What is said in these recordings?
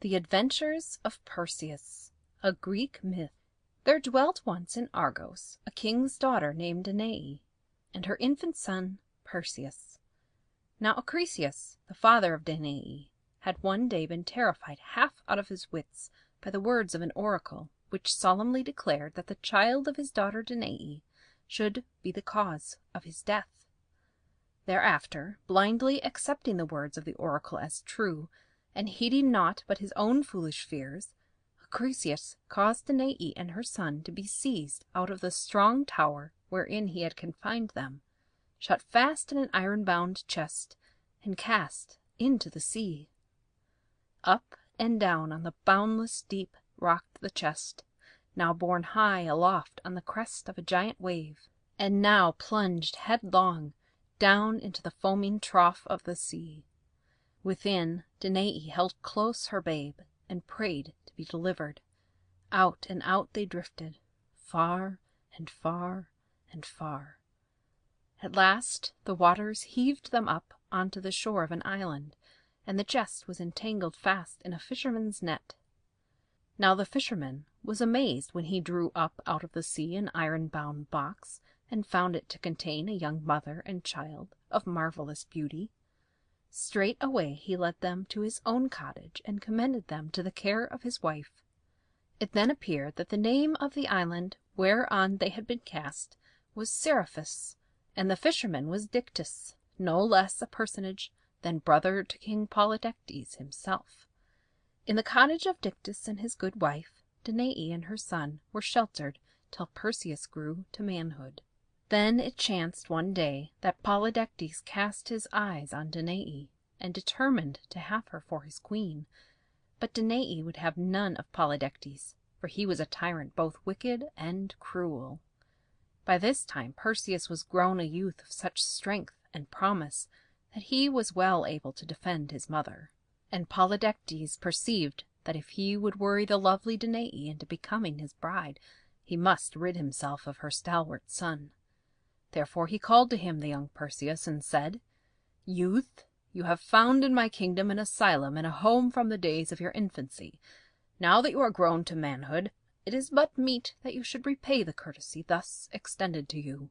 The Adventures of Perseus, a Greek myth. There dwelt once in Argos a king's daughter named Danae, and her infant son Perseus. Now Acrisius, the father of Danae, had one day been terrified half out of his wits by the words of an oracle, which solemnly declared that the child of his daughter Danae should be the cause of his death. Thereafter, blindly accepting the words of the oracle as true, and heeding naught but his own foolish fears, Acrisius caused Danae and her son to be seized out of the strong tower wherein he had confined them, shut fast in an iron-bound chest, and cast into the sea. Up and down on the boundless deep rocked the chest, now borne high aloft on the crest of a giant wave, and now plunged headlong down into the foaming trough of the sea. Within, Danae held close her babe, and prayed to be delivered. Out and out they drifted, far and far and far. At last the waters heaved them up onto the shore of an island, and the chest was entangled fast in a fisherman's net. Now the fisherman was amazed when he drew up out of the sea an iron-bound box, and found it to contain a young mother and child of marvelous beauty. Straightway he led them to his own cottage, and commended them to the care of his wife. It then appeared that the name of the island whereon they had been cast was Seriphus, and the fisherman was Dictys, no less a personage than brother to King Polydectes himself. In the cottage of Dictys and his good wife, Danae and her son were sheltered till Perseus grew to manhood. Then it chanced one day that Polydectes cast his eyes on Danae, and determined to have her for his queen. But Danae would have none of Polydectes, for he was a tyrant both wicked and cruel. By this time Perseus was grown a youth of such strength and promise that he was well able to defend his mother, and Polydectes perceived that if he would worry the lovely Danae into becoming his bride, he must rid himself of her stalwart son. Therefore he called to him the young Perseus, and said, "Youth, you have found in my kingdom an asylum and a home from the days of your infancy. Now that you are grown to manhood, it is but meet that you should repay the courtesy thus extended to you.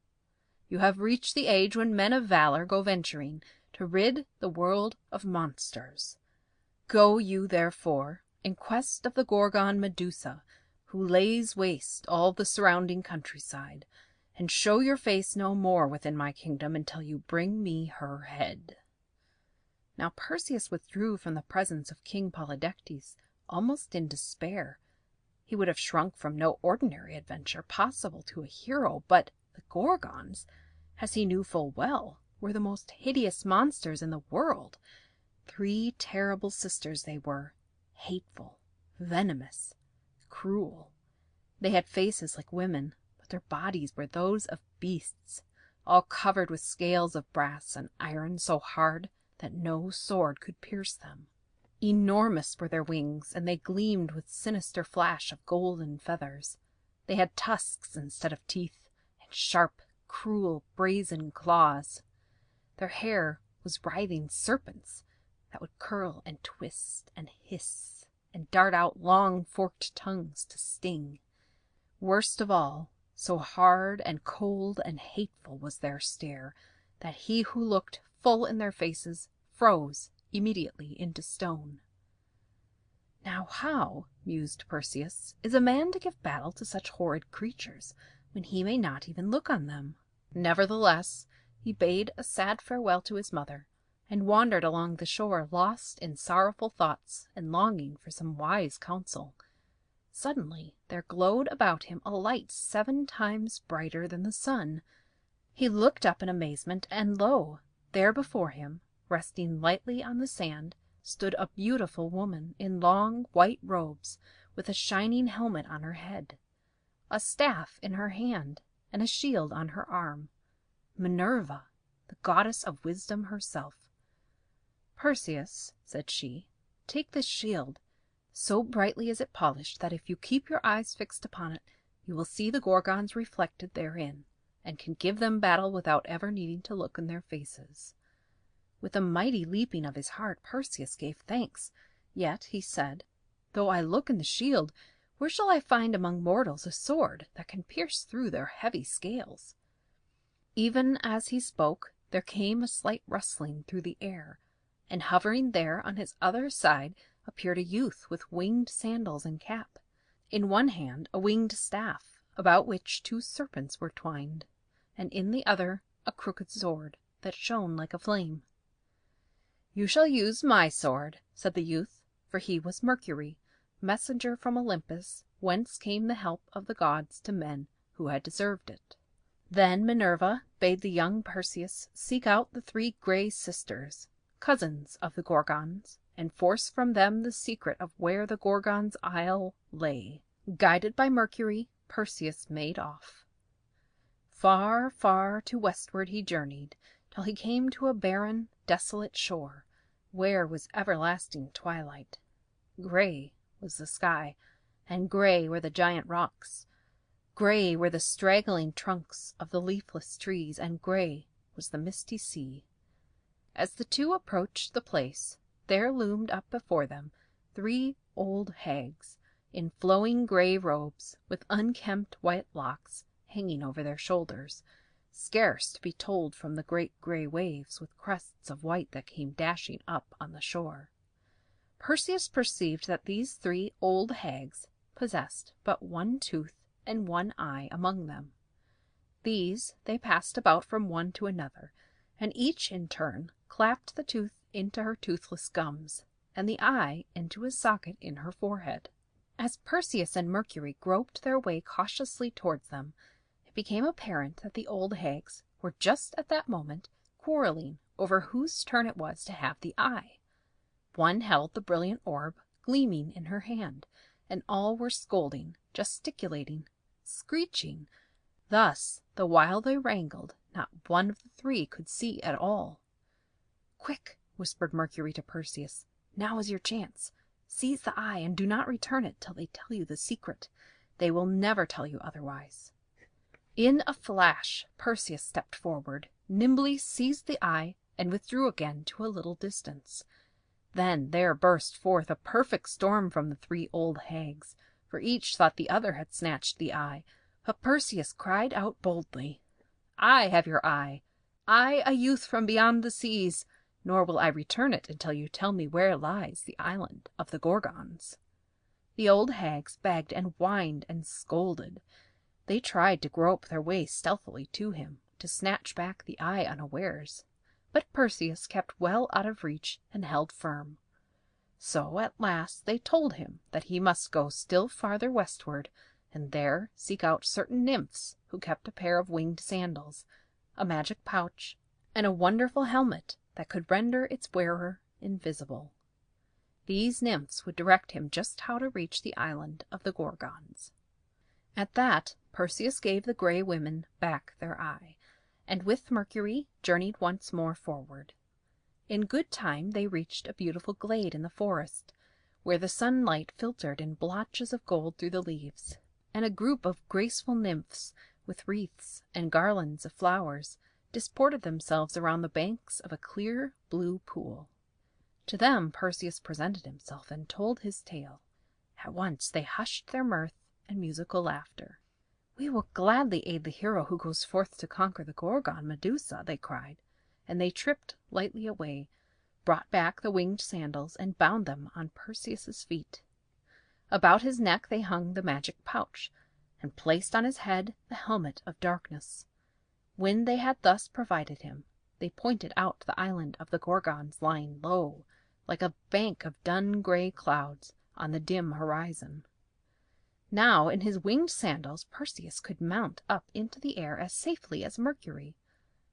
You have reached the age when men of valor go venturing to rid the world of monsters. Go you, therefore, in quest of the Gorgon Medusa, who lays waste all the surrounding countryside, and show your face no more within my kingdom until you bring me her head." Now Perseus withdrew from the presence of King Polydectes, almost in despair. He would have shrunk from no ordinary adventure possible to a hero, but the Gorgons, as he knew full well, were the most hideous monsters in the world. 3 terrible sisters they were, hateful, venomous, cruel. They had faces like women, but their bodies were those of beasts, all covered with scales of brass and iron so hard that no sword could pierce them. Enormous were their wings, and they gleamed with sinister flash of golden feathers. They had tusks instead of teeth, and sharp, cruel, brazen claws. Their hair was writhing serpents that would curl and twist and hiss and dart out long forked tongues to sting. Worst of all, so hard and cold and hateful was their stare, that he who looked full in their faces froze immediately into stone. "Now how," mused Perseus, "is a man to give battle to such horrid creatures, when he may not even look on them?" Nevertheless, he bade a sad farewell to his mother, and wandered along the shore, lost in sorrowful thoughts and longing for some wise counsel. Suddenly there glowed about him a light 7 times brighter than the sun. He looked up in amazement, and lo, there before him, resting lightly on the sand, stood a beautiful woman in long white robes, with a shining helmet on her head, a staff in her hand, and a shield on her arm. Minerva, the goddess of wisdom herself. "Perseus," said she, "take this shield. So brightly is it polished that if you keep your eyes fixed upon it, you will see the Gorgons reflected therein, and can give them battle without ever needing to look in their faces." With a mighty leaping of his heart, Perseus gave thanks, yet he said, Though I look in the shield, where shall I find among mortals a sword that can pierce through their heavy scales?" Even as he spoke, there came a slight rustling through the air, and hovering there on his other side appeared a youth with winged sandals and cap. In one hand a winged staff, about which 2 serpents were twined, and in the other a crooked sword that shone like a flame. "You shall use my sword," said the youth, for he was Mercury, messenger from Olympus, whence came the help of the gods to men who had deserved it. Then Minerva bade the young Perseus seek out the 3 Grey sisters, cousins of the Gorgons, and force from them the secret of where the Gorgons' isle lay. Guided by Mercury, Perseus made off. Far, far to westward he journeyed, till he came to a barren, desolate shore, where was everlasting twilight. Grey was the sky, and grey were the giant rocks. Grey were the straggling trunks of the leafless trees, and grey was the misty sea. As the 2 approached the place, there loomed up before them 3 old hags, in flowing grey robes, with unkempt white locks hanging over their shoulders, scarce to be told from the great grey waves with crests of white that came dashing up on the shore. Perseus perceived that these 3 old hags possessed but 1 tooth and 1 eye among them. These they passed about from one to another, and each in turn clapped the tooth into her toothless gums, and the eye into a socket in her forehead. As Perseus and Mercury groped their way cautiously towards them, it became apparent that the old hags were just at that moment quarreling over whose turn it was to have the eye. One held the brilliant orb gleaming in her hand, and all were scolding, gesticulating, screeching. Thus, the while they wrangled, not one of the 3 could see at all. "Quick," whispered Mercury to Perseus, "now is your chance. Seize the eye and do not return it till they tell you the secret. They will never tell you otherwise." In a flash Perseus stepped forward, nimbly seized the eye, and withdrew again to a little distance. Then there burst forth a perfect storm from the 3 old hags, for each thought the other had snatched the eye. But Perseus cried out boldly, "I have your eye, I, a youth from beyond the seas, nor will I return it until you tell me where lies the island of the Gorgons." The old hags begged and whined and scolded. They tried to grope their way stealthily to him, to snatch back the eye unawares, but Perseus kept well out of reach and held firm. So at last they told him that he must go still farther westward, and there seek out certain nymphs who kept a pair of winged sandals, a magic pouch, and a wonderful helmet that could render its wearer invisible. These nymphs would direct him just how to reach the island of the Gorgons. At that, Perseus gave the Grey women back their eye, and with Mercury journeyed once more forward. In good time they reached a beautiful glade in the forest, where the sunlight filtered in blotches of gold through the leaves, and a group of graceful nymphs with wreaths and garlands of flowers disported themselves around the banks of a clear blue pool. To them Perseus presented himself and told his tale. At once they hushed their mirth and musical laughter. "We will gladly aid the hero who goes forth to conquer the Gorgon Medusa," they cried, and they tripped lightly away, brought back the winged sandals, and bound them on Perseus's feet. About his neck they hung the magic pouch, and placed on his head the helmet of darkness. When they had thus provided him, they pointed out the island of the Gorgons lying low, like a bank of dun grey clouds, on the dim horizon. Now in his winged sandals Perseus could mount up into the air as safely as Mercury.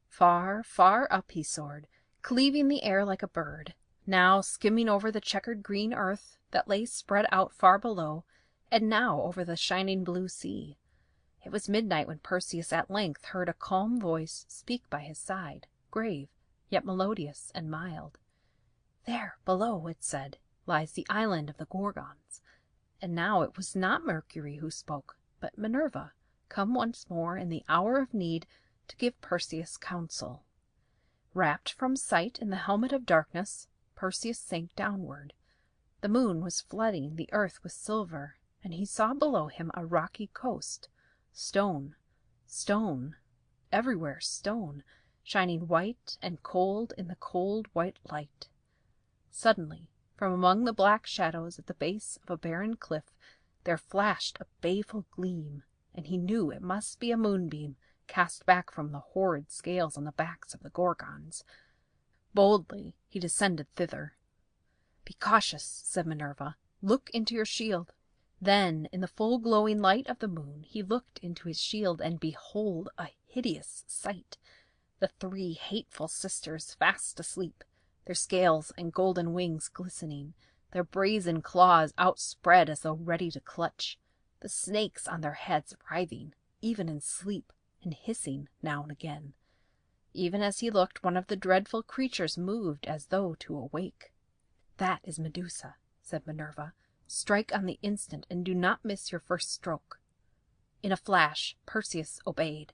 Far, far up he soared, cleaving the air like a bird, now skimming over the checkered green earth that lay spread out far below, and now over the shining blue sea. It was midnight when Perseus at length heard a calm voice speak by his side, grave, yet melodious and mild. "There below," it said, "lies the island of the Gorgons." And now it was not Mercury who spoke, but Minerva, come once more in the hour of need to give Perseus counsel. Wrapped from sight in the helmet of darkness, Perseus sank downward. The moon was flooding the earth with silver, and he saw below him a rocky coast, stone, stone, everywhere stone, shining white and cold in the cold white light. Suddenly, from among the black shadows at the base of a barren cliff, there flashed a baleful gleam, and he knew it must be a moonbeam cast back from the horrid scales on the backs of the Gorgons. Boldly he descended thither. "Be cautious," said Minerva. "Look into your shield." Then, in the full glowing light of the moon, he looked into his shield, and behold, a hideous sight! The three hateful sisters fast asleep, their scales and golden wings glistening, their brazen claws outspread as though ready to clutch, the snakes on their heads writhing, even in sleep, and hissing now and again. Even as he looked, one of the dreadful creatures moved as though to awake. "That is Medusa," said Minerva. "Strike on the instant, and do not miss your first stroke." In a flash Perseus obeyed.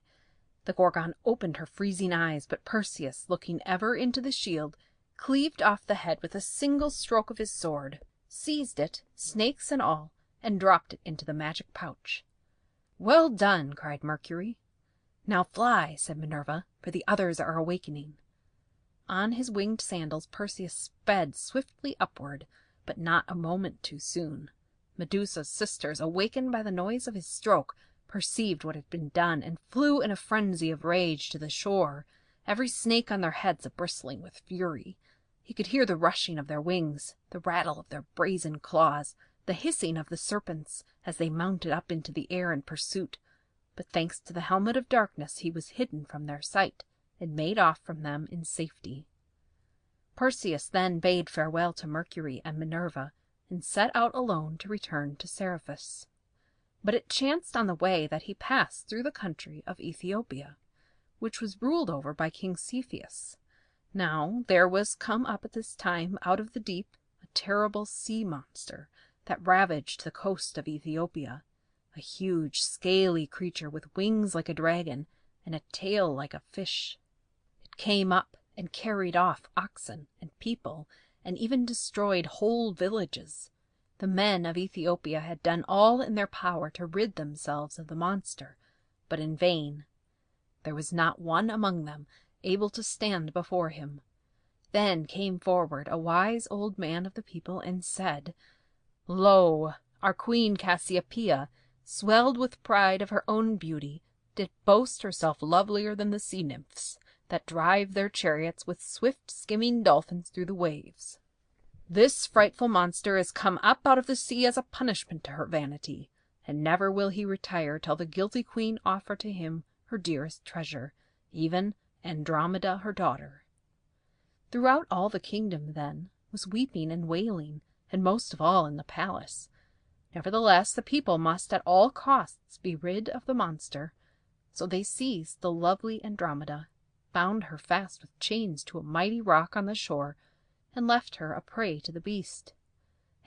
The Gorgon opened her freezing eyes, but Perseus, looking ever into the shield, cleaved off the head with a single stroke of his sword, seized it, snakes and all, and dropped it into the magic pouch. "Well done!" cried Mercury. "Now fly," said Minerva, "for the others are awakening." On his winged sandals Perseus sped swiftly upward, but not a moment too soon. Medusa's sisters, awakened by the noise of his stroke, perceived what had been done, and flew in a frenzy of rage to the shore, every snake on their heads a-bristling with fury. He could hear the rushing of their wings, the rattle of their brazen claws, the hissing of the serpents as they mounted up into the air in pursuit, but thanks to the helmet of darkness he was hidden from their sight, and made off from them in safety. Perseus then bade farewell to Mercury and Minerva, and set out alone to return to Seriphus. But it chanced on the way that he passed through the country of Ethiopia, which was ruled over by King Cepheus. Now there was come up at this time out of the deep a terrible sea monster that ravaged the coast of Ethiopia, a huge scaly creature with wings like a dragon and a tail like a fish. It came up and carried off oxen and people, and even destroyed whole villages. The men of Ethiopia had done all in their power to rid themselves of the monster, but in vain. There was not one among them able to stand before him. Then came forward a wise old man of the people and said, "Lo, our queen Cassiopeia, swelled with pride of her own beauty, did boast herself lovelier than the sea nymphs that drive their chariots with swift skimming dolphins through the waves. This frightful monster is come up out of the sea as a punishment to her vanity, and never will he retire till the guilty queen offer to him her dearest treasure, even Andromeda her daughter." Throughout all the kingdom, then, was weeping and wailing, and most of all in the palace. Nevertheless, the people must at all costs be rid of the monster, so they seized the lovely Andromeda, bound her fast with chains to a mighty rock on the shore, and left her a prey to the beast.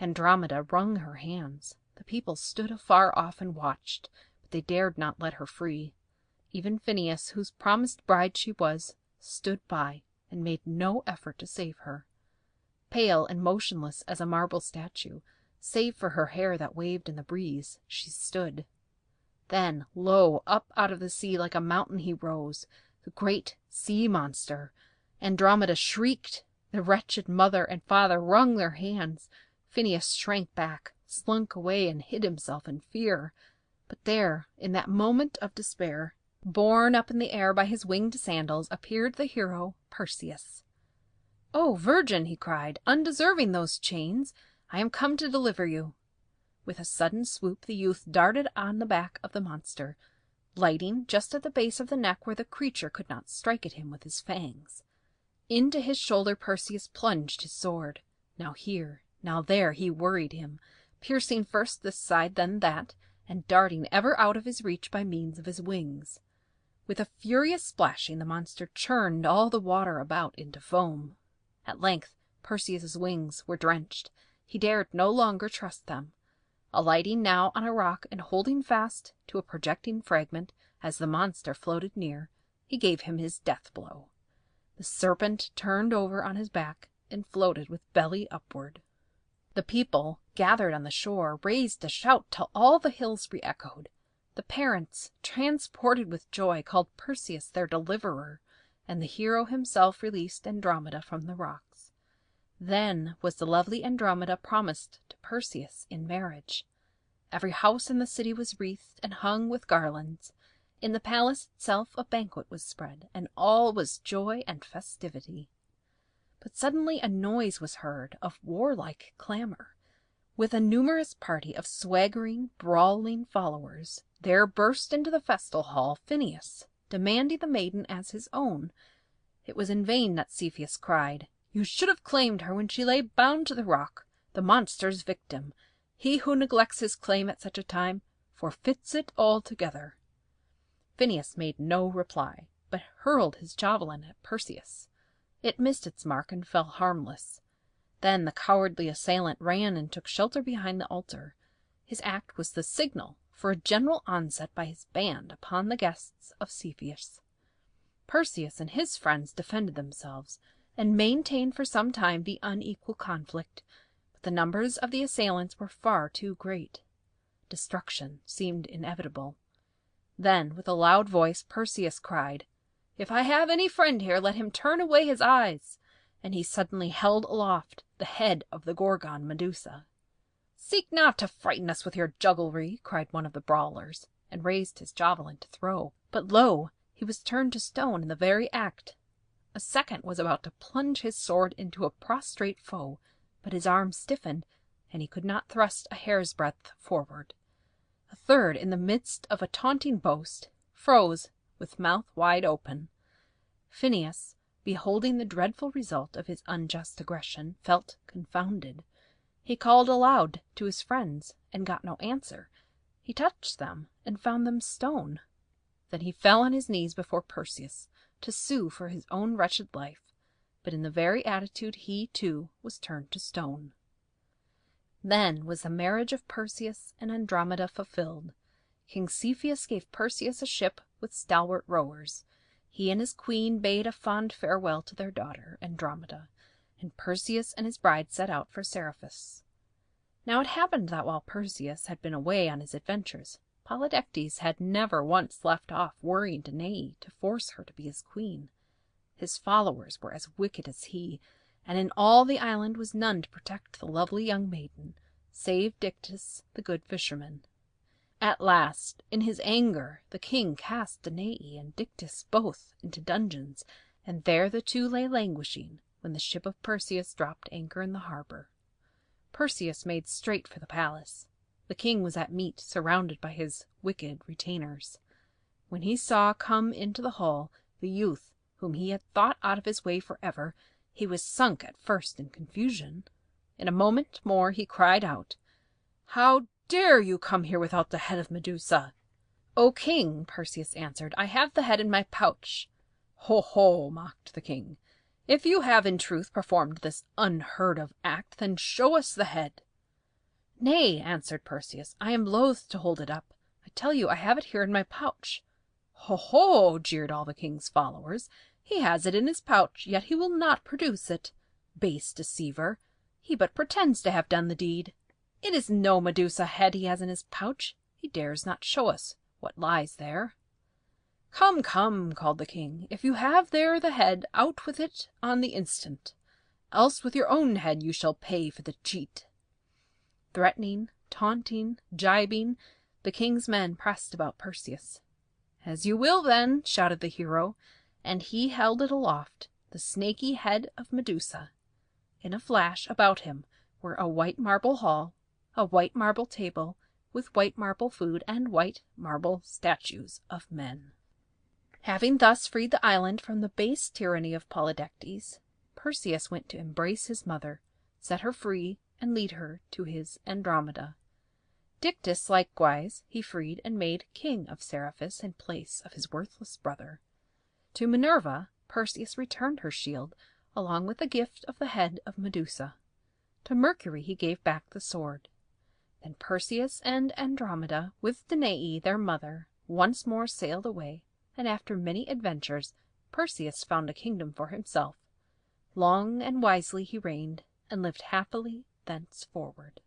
Andromeda wrung her hands. The people stood afar off and watched, but they dared not let her free. Even Phineus, whose promised bride she was, stood by and made no effort to save her. Pale and motionless as a marble statue, save for her hair that waved in the breeze, she stood. Then, lo, up out of the sea like a mountain he rose, the great sea monster. Andromeda shrieked. The wretched mother and father wrung their hands. Phineus shrank back, slunk away, and hid himself in fear. But there, in that moment of despair, borne up in the air by his winged sandals, appeared the hero Perseus. "O Virgin," he cried, "undeserving those chains, I am come to deliver you." With a sudden swoop the youth darted on the back of the monster, lighting just at the base of the neck where the creature could not strike at him with his fangs. Into his shoulder Perseus plunged his sword. Now here, now there he worried him, piercing first this side then that, and darting ever out of his reach by means of his wings. With a furious splashing the monster churned all the water about into foam. At length Perseus's wings were drenched. He dared no longer trust them. Alighting now on a rock and holding fast to a projecting fragment as the monster floated near, he gave him his death blow. The serpent turned over on his back and floated with belly upward. The people, gathered on the shore, raised a shout till all the hills re-echoed. The parents, transported with joy, called Perseus their deliverer, and the hero himself released Andromeda from the rocks. Then was the lovely Andromeda promised to Perseus in marriage. Every house in the city was wreathed and hung with garlands. In the palace itself a banquet was spread, and all was joy and festivity. But suddenly a noise was heard of warlike clamor. With a numerous party of swaggering, brawling followers, there burst into the festal hall Phineus, demanding the maiden as his own. It was in vain that Cepheus cried, "You should have claimed her when she lay bound to the rock, the monster's victim. He who neglects his claim at such a time forfeits it altogether." Phineus made no reply, but hurled his javelin at Perseus. It missed its mark and fell harmless. Then the cowardly assailant ran and took shelter behind the altar. His act was the signal for a general onset by his band upon the guests of Cepheus. Perseus and his friends defended themselves, and maintained for some time the unequal conflict, but the numbers of the assailants were far too great. Destruction seemed inevitable. Then, with a loud voice, Perseus cried, "If I have any friend here, let him turn away his eyes," and he suddenly held aloft the head of the Gorgon Medusa. "Seek not to frighten us with your jugglery," cried one of the brawlers, and raised his javelin to throw. But lo! he was turned to stone in the very act. A second was about to plunge his sword into a prostrate foe, but his arm stiffened, and he could not thrust a hair's breadth forward. A third, in the midst of a taunting boast, froze with mouth wide open. Phineus, beholding the dreadful result of his unjust aggression, felt confounded. He called aloud to his friends, and got no answer. He touched them, and found them stone. Then he fell on his knees before Perseus, to sue for his own wretched life, but in the very attitude he, too, was turned to stone. Then was the marriage of Perseus and Andromeda fulfilled. King Cepheus gave Perseus a ship with stalwart rowers. He and his queen bade a fond farewell to their daughter, Andromeda, and Perseus and his bride set out for Seriphus. Now it happened that while Perseus had been away on his adventures, Polydectes had never once left off worrying Danae to force her to be his queen. His followers were as wicked as he, and in all the island was none to protect the lovely young maiden, save Dictys, the good fisherman. At last, in his anger, the king cast Danae and Dictys both into dungeons, and there the two lay languishing when the ship of Perseus dropped anchor in the harbor. Perseus made straight for the palace. The king was at meat, surrounded by his wicked retainers. When he saw come into the hall the youth whom he had thought out of his way forever, he was sunk at first in confusion. In a moment more he cried out, "How dare you come here without the head of Medusa?" "O king," Perseus answered, "I have the head in my pouch." "Ho, ho," mocked the king. "If you have in truth performed this unheard-of act, then show us the head." "Nay," answered Perseus, "I am loath to hold it up. I tell you I have it here in my pouch." "Ho, ho," jeered all the king's followers. "He has it in his pouch, yet he will not produce it. Base deceiver! He but pretends to have done the deed. It is no Medusa head he has in his pouch. He dares not show us what lies there." "Come, come," called the king. "If you have there the head, out with it on the instant. Else with your own head you shall pay for the cheat." Threatening, taunting, gibing, the king's men pressed about Perseus. "As you will, then," shouted the hero, and he held it aloft, the snaky head of Medusa. In a flash, about him were a white marble hall, a white marble table, with white marble food and white marble statues of men. Having thus freed the island from the base tyranny of Polydectes, Perseus went to embrace his mother, set her free, and lead her to his Andromeda. Dictys likewise he freed and made king of Seriphus in place of his worthless brother. To Minerva Perseus returned her shield, along with the gift of the head of Medusa. To Mercury he gave back the sword. Then Perseus and Andromeda, with Danae their mother, once more sailed away, and after many adventures Perseus found a kingdom for himself. Long and wisely he reigned, and lived happily thenceforward.